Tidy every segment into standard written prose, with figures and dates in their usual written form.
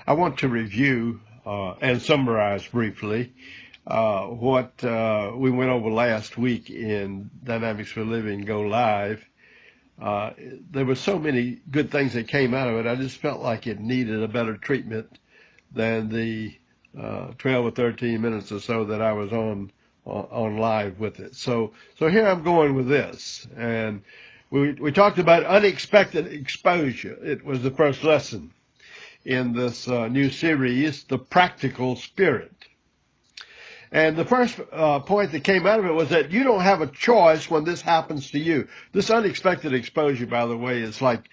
I want to review and summarize briefly what we went over last week in Dynamics for Living Go Live. There were so many good things that came out of it. I just felt like it needed a better treatment than the 12 or 13 minutes or so that I was on live with it. So here I'm going with this. And we talked about unexpected exposure. It was the first lesson in this new series, The Practical Spirit. And the first point that came out of it was that you don't have a choice when this happens to you. This unexpected exposure, by the way, is like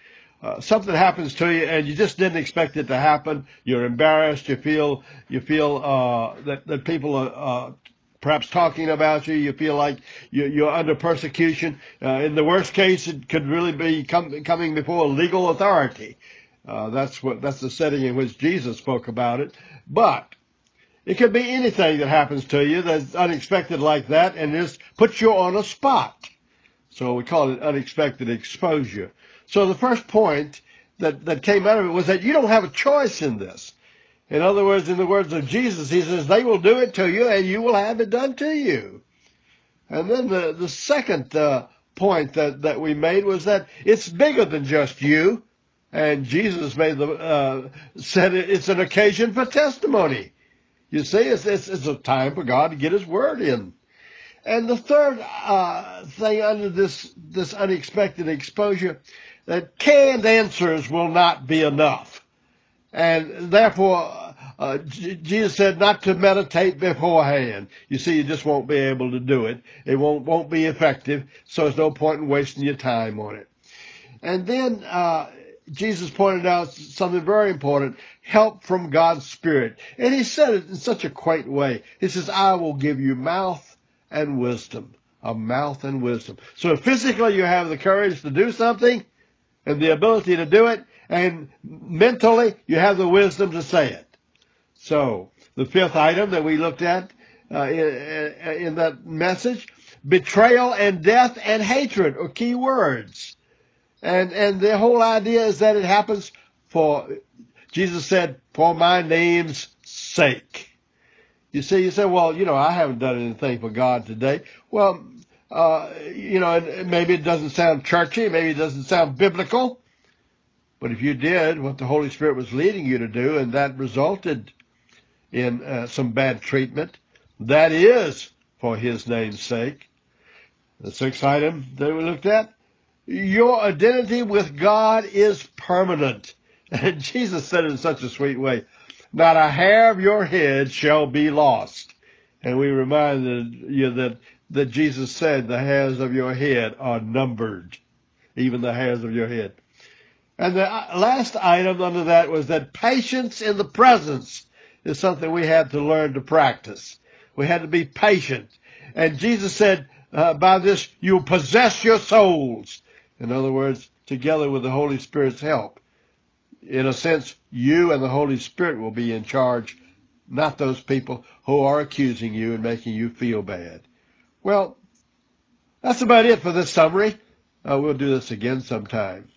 something happens to you and you just didn't expect it to happen. You're embarrassed. You feel that people are perhaps talking about you. You feel like you're under persecution. In the worst case, it could really be coming before legal authority. That's the setting in which Jesus spoke about it. But it could be anything that happens to you that's unexpected like that, and just puts you on a spot. So we call it unexpected exposure. So the first point that came out of it was that you don't have a choice in this. In other words, in the words of Jesus, he says, they will do it to you and you will have it done to you. And then the second point that we made was that it's bigger than just you. And Jesus said it's an occasion for testimony. You see, it's a time for God to get his word in. And the third thing under this unexpected exposure, that canned answers will not be enough. And therefore, Jesus said not to meditate beforehand. You see, you just won't be able to do it. It won't be effective, so there's no point in wasting your time on it. And then Jesus pointed out something very important, help from God's Spirit. And he said it in such a quaint way. He says, I will give you mouth and wisdom, a mouth and wisdom. So physically you have the courage to do something and the ability to do it, and mentally you have the wisdom to say it. So the fifth item that we looked at in that message, betrayal and death and hatred are key words. And the whole idea is that it happens Jesus said, for my name's sake. You say, well, I haven't done anything for God today. Well, maybe it doesn't sound churchy, maybe it doesn't sound biblical. But if you did what the Holy Spirit was leading you to do, and that resulted in some bad treatment, that is for his name's sake. The sixth item that we looked at, your identity with God is permanent. And Jesus said it in such a sweet way, not a hair of your head shall be lost. And we reminded you that Jesus said the hairs of your head are numbered, even the hairs of your head. And the last item under that was that patience in the presence is something we had to learn to practice. We had to be patient. And Jesus said, by this you'll possess your souls. In other words, together with the Holy Spirit's help. In a sense, you and the Holy Spirit will be in charge, not those people who are accusing you and making you feel bad. Well, that's about it for this summary. We'll do this again sometime.